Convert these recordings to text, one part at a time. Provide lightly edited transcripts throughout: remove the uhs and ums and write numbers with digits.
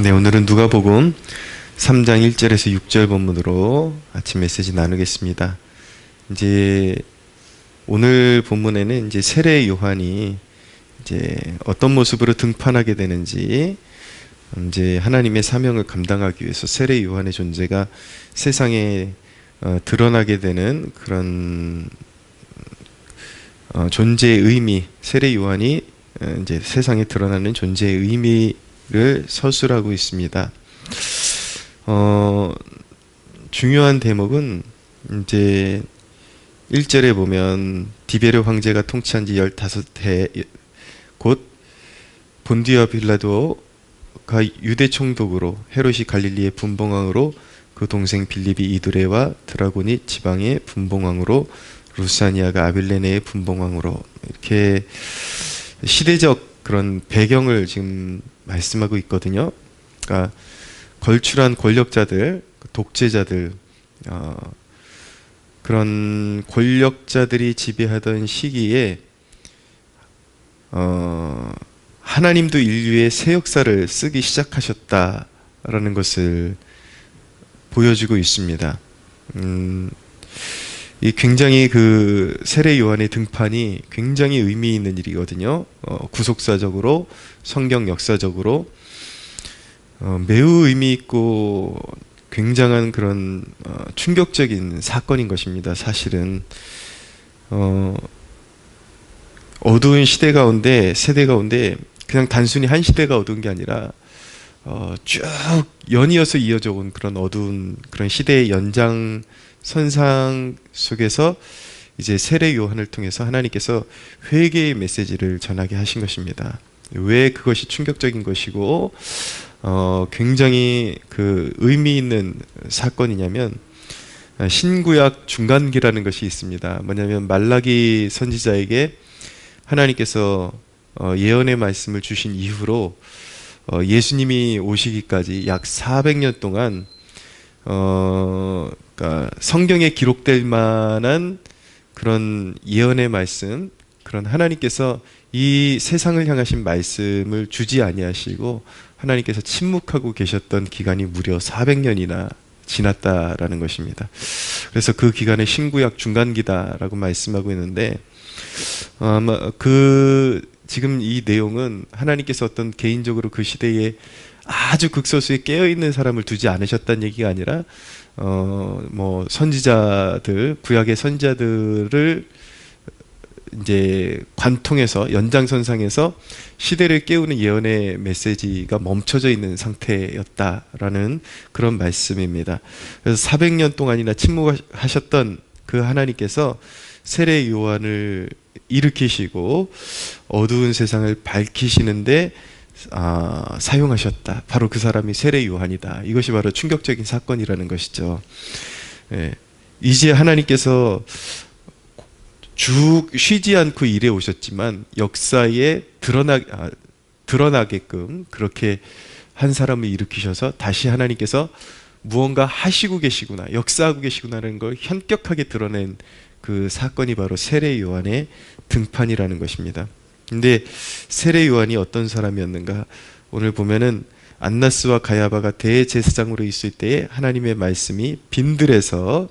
네, 오늘은 누가복음 3장 1절에서 6절 본문으로 아침 메시지 나누겠습니다. 이제 오늘 본문에는 이제 세례 요한이 이제 어떤 모습으로 등판하게 되는지, 이제 하나님의 사명을 감당하기 위해서 세례 요한의 존재가 세상에 드러나게 되는 그런 존재의 의미, 세례 요한이 이제 세상에 드러나는 존재의 의미를 서술하고 있습니다. 중요한 대목은 이제 1절에 보면 디베르 황제가 통치한 지 15해, 곧 본디오 빌라도가 유대 총독으로, 헤롯이 갈릴리의 분봉왕으로, 그 동생 빌립이 이두레와 드라고니 지방의 분봉왕으로, 루사니아가 아빌레네의 분봉왕으로, 이렇게 시대적 그런 배경을 지금 말씀하고 있거든요. 그러니까 걸출한 권력자들, 독재자들, 그런 권력자들이 지배하던 시기에 하나님도 인류의 새 역사를 쓰기 시작하셨다라는 것을 보여주고 있습니다. 이 굉장히 그 세례 요한의 등판이 굉장히 의미 있는 일이거든요. 구속사적으로, 성경 역사적으로 매우 의미 있고 굉장한 그런 충격적인 사건인 것입니다. 사실은 어두운 시대 가운데, 세대 가운데 그냥 단순히 한 시대가 어두운 게 아니라 쭉 연이어서 이어져 온 그런 어두운 그런 시대의 연장 선상 속에서 이제 세례 요한을 통해서 하나님께서 회개의 메시지를 전하게 하신 것입니다. 왜 그것이 충격적인 것이고 굉장히 그 의미 있는 사건이냐면, 신구약 중간기라는 것이 있습니다. 뭐냐면 말라기 선지자에게 하나님께서 예언의 말씀을 주신 이후로 예수님이 오시기까지 약 400년 동안 그러니까 성경에 기록될 만한 그런 예언의 말씀, 그런 하나님께서 이 세상을 향하신 말씀을 주지 아니하시고 하나님께서 침묵하고 계셨던 기간이 무려 400년이나 지났다라는 것입니다. 그래서 그 기간에 신구약 중간기다라고 말씀하고 있는데, 아마 지금 이 내용은 하나님께서 어떤 개인적으로 그 시대에 아주 극소수에 깨어있는 사람을 두지 않으셨다는 얘기가 아니라 뭐 선지자들, 구약의 선지자들을 이제 관통해서 연장선상에서 시대를 깨우는 예언의 메시지가 멈춰져 있는 상태였다라는 그런 말씀입니다. 그래서 400년 동안이나 침묵하셨던 그 하나님께서 세례 요한을 일으키시고 어두운 세상을 밝히시는데 사용하셨다. 바로 그 사람이 세례 요한이다. 이것이 바로 충격적인 사건이라는 것이죠. 예. 이제 하나님께서 쉬지 않고 일해 오셨지만 역사에 드러나게끔 그렇게 한 사람을 일으키셔서 다시 하나님께서 무언가 하시고 계시구나, 역사하고 계시구나라는 걸 현격하게 드러낸 그 사건이 바로 세례 요한의 등판이라는 것입니다. 근데 세례 요한이 어떤 사람이었는가? 오늘 보면은 안나스와 가야바가 대제사장으로 있을 때에 하나님의 말씀이 빈들에서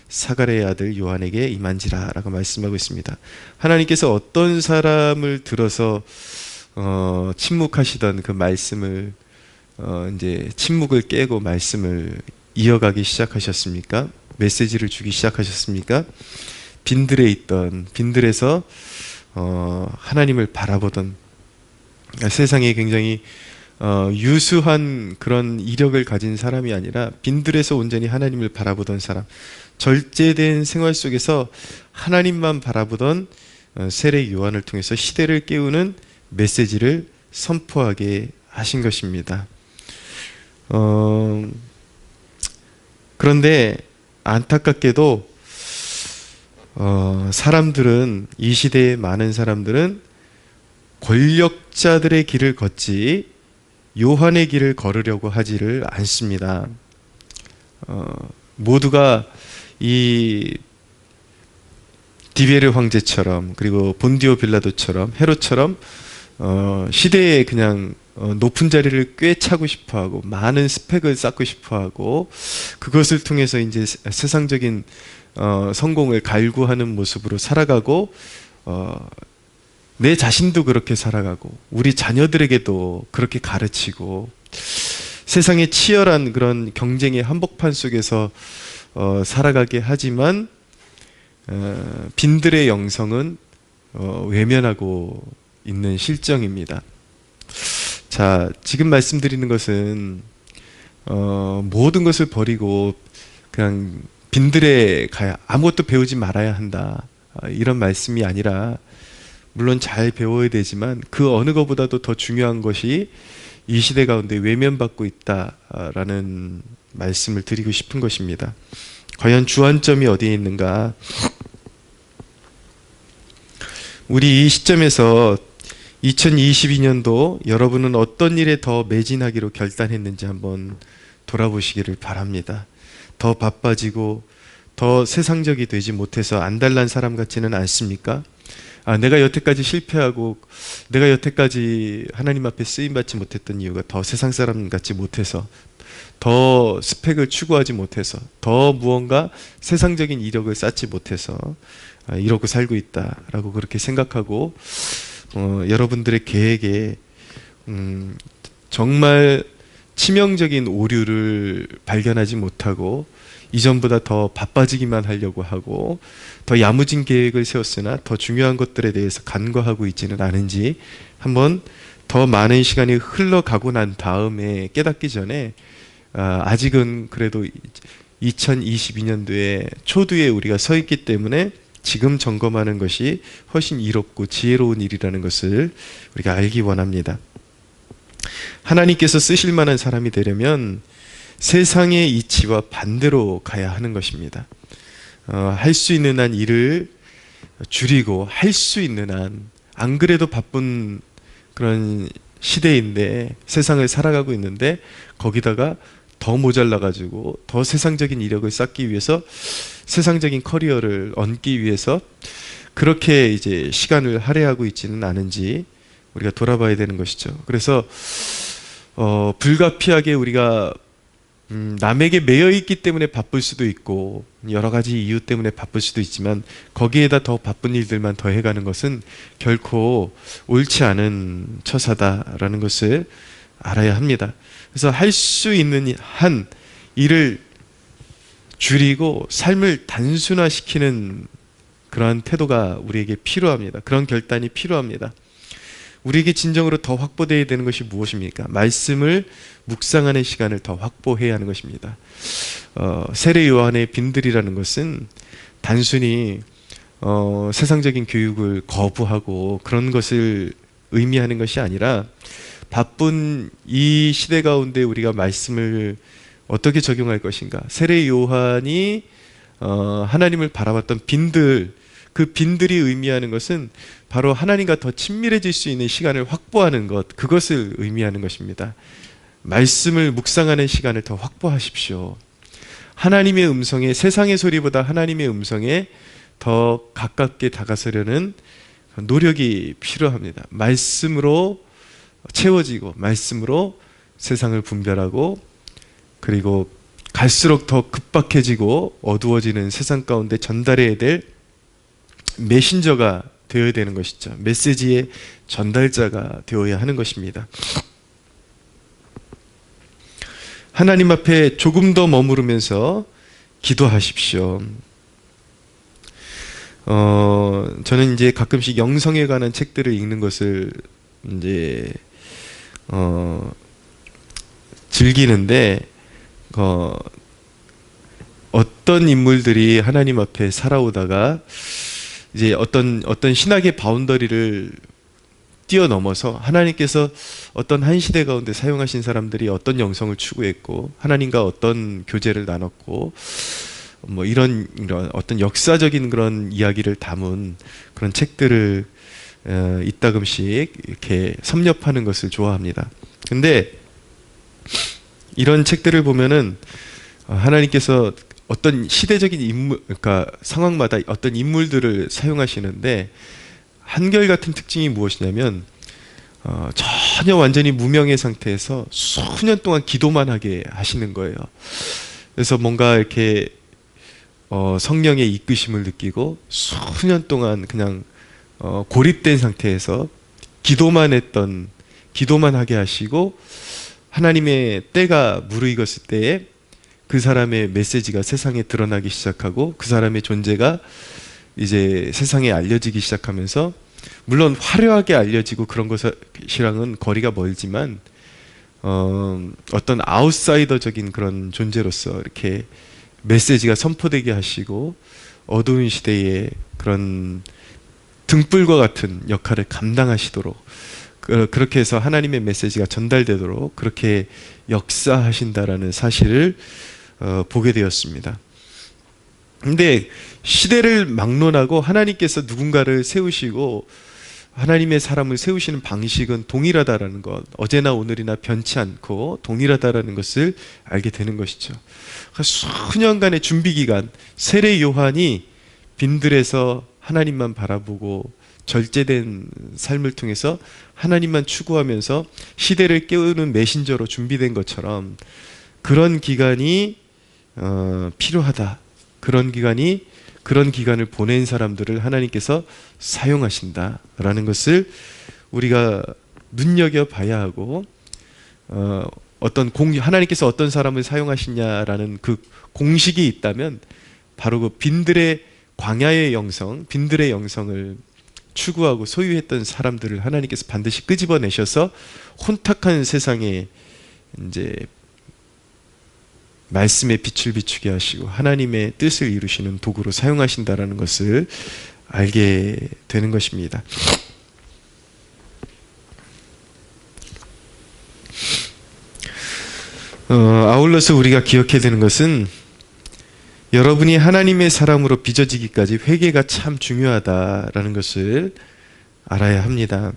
사가랴의 아들 요한에게 임한지라 라고 말씀하고 있습니다. 하나님께서 어떤 사람을 들어서 침묵하시던 그 말씀을 이제 침묵을 깨고 말씀을 이어가기 시작하셨습니까? 메시지를 주기 시작하셨습니까? 빈들에서 하나님을 바라보던, 세상에 굉장히 유수한 그런 이력을 가진 사람이 아니라 빈들에서 온전히 하나님을 바라보던 사람, 절제된 생활 속에서 하나님만 바라보던 세례 요한을 통해서 시대를 깨우는 메시지를 선포하게 하신 것입니다. 그런데 안타깝게도 사람들은, 이 시대의 많은 사람들은 권력자들의 길을 걷지 요한의 길을 걸으려고 하지를 않습니다. 모두가 이 디베르 황제처럼, 그리고 본디오 빌라도처럼, 헤롯처럼 시대에 그냥 높은 자리를 꿰차고 싶어하고 많은 스펙을 쌓고 싶어하고 그것을 통해서 이제 세상적인 성공을 갈구하는 모습으로 살아가고 내 자신도 그렇게 살아가고 우리 자녀들에게도 그렇게 가르치고 세상의 치열한 그런 경쟁의 한복판 속에서 살아가게 하지만 빈들의 영성은 외면하고 있는 실정입니다. 자, 지금 말씀드리는 것은 모든 것을 버리고 그냥 빈들에 가야 아무것도 배우지 말아야 한다, 이런 말씀이 아니라 물론 잘 배워야 되지만 그 어느 것보다도 더 중요한 것이 이 시대 가운데 외면받고 있다라는 말씀을 드리고 싶은 것입니다. 과연 주안점이 어디에 있는가? 우리 이 시점에서 2022년도 여러분은 어떤 일에 더 매진하기로 결단했는지 한번 돌아보시기를 바랍니다. 더 바빠지고 더 세상적이 되지 못해서 안달난 사람 같지는 않습니까? 내가 여태까지 실패하고 내가 여태까지 하나님 앞에 쓰임받지 못했던 이유가 더 세상 사람 같지 못해서, 더 스펙을 추구하지 못해서, 더 무언가 세상적인 이력을 쌓지 못해서 이러고 살고 있다라고 그렇게 생각하고 여러분들의 계획에 정말 치명적인 오류를 발견하지 못하고 이전보다 더 바빠지기만 하려고 하고 더 야무진 계획을 세웠으나 더 중요한 것들에 대해서 간과하고 있지는 않은지 한번 더 많은 시간이 흘러가고 난 다음에 깨닫기 전에 아직은 그래도 2022년도에 초두에 우리가 서 있기 때문에 지금 점검하는 것이 훨씬 이롭고 지혜로운 일이라는 것을 우리가 알기 원합니다. 하나님께서 쓰실 만한 사람이 되려면 세상의 이치와 반대로 가야 하는 것입니다. 할 수 있는 한 일을 줄이고 할 수 있는 한, 안 그래도 바쁜 그런 시대인데 세상을 살아가고 있는데 거기다가 더 모자라가지고 더 세상적인 이력을 쌓기 위해서, 세상적인 커리어를 얻기 위해서 그렇게 이제 시간을 할애하고 있지는 않은지 우리가 돌아봐야 되는 것이죠. 그래서 불가피하게 우리가 남에게 매여 있기 때문에 바쁠 수도 있고 여러 가지 이유 때문에 바쁠 수도 있지만 거기에다 더 바쁜 일들만 더해가는 것은 결코 옳지 않은 처사다라는 것을 알아야 합니다. 그래서 할 수 있는 한 일을 줄이고 삶을 단순화시키는 그러한 태도가 우리에게 필요합니다. 그런 결단이 필요합니다. 우리에게 진정으로 더 확보되어야 되는 것이 무엇입니까? 말씀을 묵상하는 시간을 더 확보해야 하는 것입니다. 세례 요한의 빈들이라는 것은 단순히 세상적인 교육을 거부하고 그런 것을 의미하는 것이 아니라 바쁜 이 시대 가운데 우리가 말씀을 어떻게 적용할 것인가. 세례 요한이 하나님을 바라봤던 빈들, 그 빈들이 의미하는 것은 바로 하나님과 더 친밀해질 수 있는 시간을 확보하는 것, 그것을 의미하는 것입니다. 말씀을 묵상하는 시간을 더 확보하십시오. 하나님의 음성에, 세상의 소리보다 하나님의 음성에 더 가깝게 다가서려는 노력이 필요합니다. 말씀으로 채워지고 말씀으로 세상을 분별하고, 그리고 갈수록 더 급박해지고 어두워지는 세상 가운데 전달해야 될 메신저가 되어야 되는 것이죠. 메시지의 전달자가 되어야 하는 것입니다. 하나님 앞에 조금 더 머무르면서 기도하십시오. 저는 이제 가끔씩 영성에 관한 책들을 읽는 것을 이제 즐기는데 어떤 인물들이 하나님 앞에 살아오다가 이제 어떤 신학의 바운더리를 뛰어넘어서 하나님께서 어떤 한 시대 가운데 사용하신 사람들이 어떤 영성을 추구했고 하나님과 어떤 교제를 나눴고 뭐 이런 어떤 역사적인 그런 이야기를 담은 그런 책들을 이따금씩 이렇게 섭렵하는 것을 좋아합니다. 근데 이런 책들을 보면은 하나님께서 어떤 시대적인 인물, 그러니까 상황마다 어떤 인물들을 사용하시는데 한결같은 특징이 무엇이냐면 전혀 완전히 무명의 상태에서 수년 동안 기도만 하게 하시는 거예요. 그래서 뭔가 이렇게 성령의 이끄심을 느끼고 수년 동안 그냥 고립된 상태에서 기도만 하게 하시고, 하나님의 때가 무르익었을 때에 그 사람의 메시지가 세상에 드러나기 시작하고 그 사람의 존재가 이제 세상에 알려지기 시작하면서, 물론 화려하게 알려지고 그런 것이랑은 거리가 멀지만 어떤 아웃사이더적인 그런 존재로서 이렇게 메시지가 선포되게 하시고, 어두운 시대에 그런 등불과 같은 역할을 감당하시도록, 그렇게 해서 하나님의 메시지가 전달되도록 그렇게 역사하신다라는 사실을 보게 되었습니다. 근데 시대를 막론하고 하나님께서 누군가를 세우시고 하나님의 사람을 세우시는 방식은 동일하다라는 것, 어제나 오늘이나 변치 않고 동일하다라는 것을 알게 되는 것이죠. 수년간의 준비기간, 세례 요한이 빈들에서 하나님만 바라보고 절제된 삶을 통해서 하나님만 추구하면서 시대를 깨우는 메신저로 준비된 것처럼, 그런 기간이 필요하다. 그런 기간을 보낸 사람들을 하나님께서 사용하신다라는 것을 우리가 눈여겨봐야 하고, 하나님께서 어떤 사람을 사용하시냐라는 그 공식이 있다면 바로 그 빈들의 광야의 영성, 빈들의 영성을 추구하고 소유했던 사람들을 하나님께서 반드시 끄집어내셔서 혼탁한 세상에 이제 말씀의 빛을 비추게 하시고 하나님의 뜻을 이루시는 도구로 사용하신다라는 것을 알게 되는 것입니다. 아울러서 우리가 기억해야 되는 것은, 여러분이 하나님의 사람으로 빚어지기까지 회개가 참 중요하다라는 것을 알아야 합니다.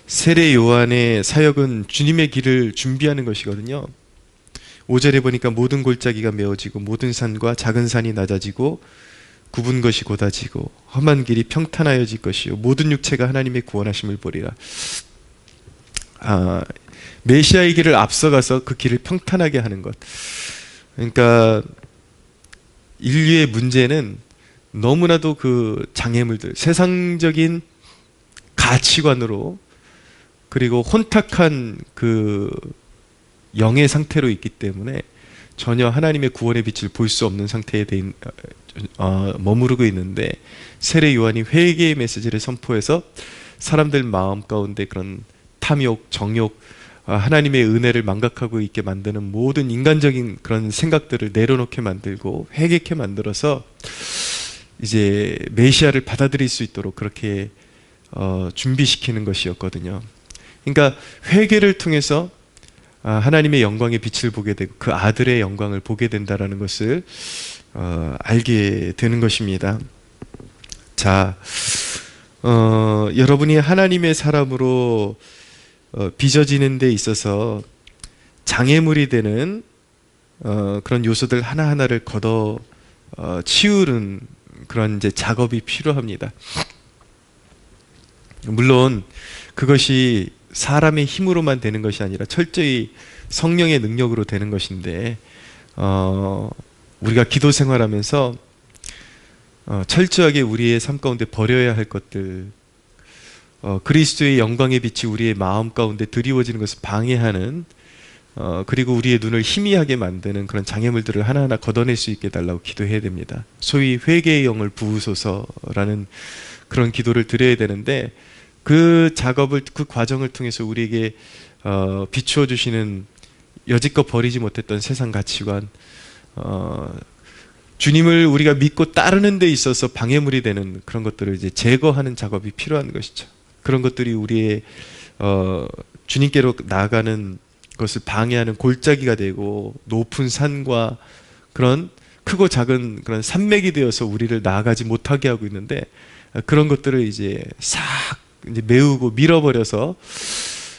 세례 요한의 사역은 주님의 길을 준비하는 것이거든요. 5절에 보니까 모든 골짜기가 메어지고 모든 산과 작은 산이 낮아지고 굽은 것이 곧아지고 험한 길이 평탄하여질 것이요 모든 육체가 하나님의 구원하심을 보리라. 메시아의 길을 앞서가서 그 길을 평탄하게 하는 것. 그러니까 인류의 문제는 너무나도 그 장애물들, 세상적인 가치관으로, 그리고 혼탁한 그 영의 상태로 있기 때문에 전혀 하나님의 구원의 빛을 볼 수 없는 상태에 머무르고 있는데, 세례 요한이 회개의 메시지를 선포해서 사람들 마음 가운데 그런 탐욕, 정욕, 하나님의 은혜를 망각하고 있게 만드는 모든 인간적인 그런 생각들을 내려놓게 만들고 회개케 만들어서 이제 메시아를 받아들일 수 있도록 그렇게 준비시키는 것이었거든요. 그러니까 회개를 통해서 하나님의 영광의 빛을 보게 되고 그 아들의 영광을 보게 된다라는 것을 알게 되는 것입니다. 자, 여러분이 하나님의 사람으로 빚어지는 데 있어서 장애물이 되는 그런 요소들 하나하나를 걷어 치우는 그런 이제 작업이 필요합니다. 물론 그것이 사람의 힘으로만 되는 것이 아니라 철저히 성령의 능력으로 되는 것인데, 우리가 기도 생활하면서 철저하게 우리의 삶 가운데 버려야 할 것들, 그리스도의 영광의 빛이 우리의 마음 가운데 드리워지는 것을 방해하는, 그리고 우리의 눈을 희미하게 만드는 그런 장애물들을 하나하나 걷어낼 수 있게 해달라고 기도해야 됩니다. 소위 회개의 영을 부으소서라는 그런 기도를 드려야 되는데, 그 작업을, 그 과정을 통해서 우리에게 비추어 주시는 여지껏 버리지 못했던 세상 가치관, 주님을 우리가 믿고 따르는 데 있어서 방해물이 되는 그런 것들을 이제 제거하는 작업이 필요한 것이죠. 그런 것들이 우리의 주님께로 나아가는 것을 방해하는 골짜기가 되고, 높은 산과 그런 크고 작은 그런 산맥이 되어서 우리를 나아가지 못하게 하고 있는데, 그런 것들을 이제 싹 이제 메우고 밀어버려서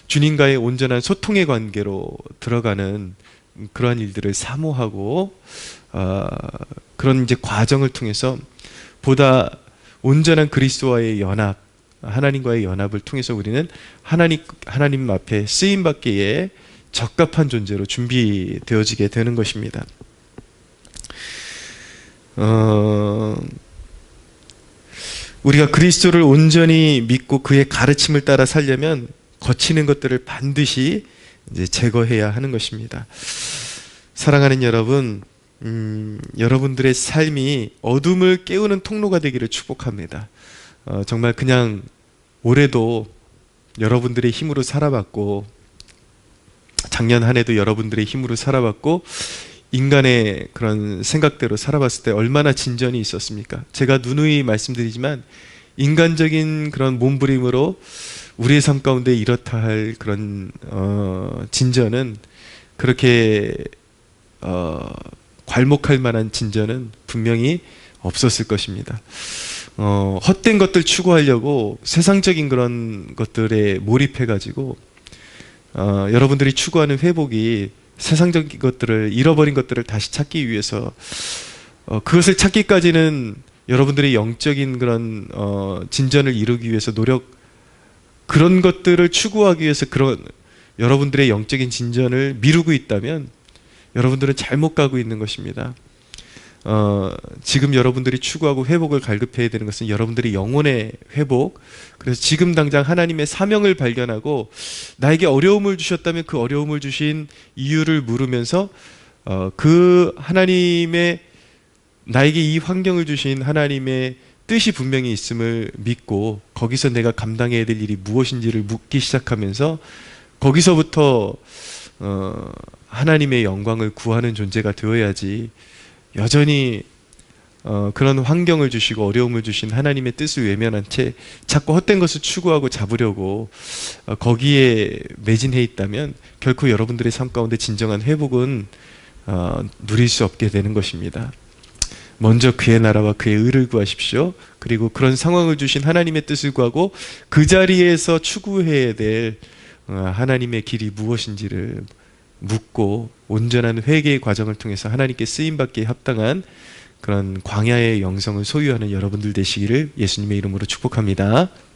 주님과의 온전한 소통의 관계로 들어가는 그러한 일들을 사모하고, 그런 이제 과정을 통해서 보다 온전한 그리스도와의 연합, 하나님과의 연합을 통해서 우리는 하나님 앞에 쓰임 받기에 적합한 존재로 준비되어지게 되는 것입니다. 우리가 그리스도를 온전히 믿고 그의 가르침을 따라 살려면 거치는 것들을 반드시 이제 제거해야 하는 것입니다. 사랑하는 여러분, 여러분들의 삶이 어둠을 깨우는 통로가 되기를 축복합니다. 정말 그냥 올해도 여러분들의 힘으로 살아봤고, 작년 한 해도 여러분들의 힘으로 살아봤고, 인간의 그런 생각대로 살아봤을 때 얼마나 진전이 있었습니까? 제가 누누이 말씀드리지만 인간적인 그런 몸부림으로 우리의 삶 가운데 이렇다 할 그런 진전은 그렇게 괄목할 만한 진전은 분명히 없었을 것입니다. 헛된 것들 추구하려고 세상적인 그런 것들에 몰입해가지고 여러분들이 추구하는 회복이 세상적인 것들을, 잃어버린 것들을 다시 찾기 위해서 그것을 찾기까지는 여러분들의 영적인 그런 진전을 이루기 위해서 그런 것들을 추구하기 위해서 그런 여러분들의 영적인 진전을 미루고 있다면 여러분들은 잘못 가고 있는 것입니다. 지금 여러분들이 추구하고 회복을 갈급해야 되는 것은 여러분들의 영혼의 회복, 그래서 지금 당장 하나님의 사명을 발견하고 나에게 어려움을 주셨다면 그 어려움을 주신 이유를 물으면서 그 하나님의, 나에게 이 환경을 주신 하나님의 뜻이 분명히 있음을 믿고 거기서 내가 감당해야 될 일이 무엇인지를 묻기 시작하면서 거기서부터 하나님의 영광을 구하는 존재가 되어야지, 여전히 그런 환경을 주시고 어려움을 주신 하나님의 뜻을 외면한 채 자꾸 헛된 것을 추구하고 잡으려고 거기에 매진해 있다면 결코 여러분들의 삶 가운데 진정한 회복은 누릴 수 없게 되는 것입니다. 먼저 그의 나라와 그의 의를 구하십시오. 그리고 그런 상황을 주신 하나님의 뜻을 구하고 그 자리에서 추구해야 될 하나님의 길이 무엇인지를 묻고 온전한 회개의 과정을 통해서 하나님께 쓰임받기에 합당한 그런 광야의 영성을 소유하는 여러분들 되시기를 예수님의 이름으로 축복합니다.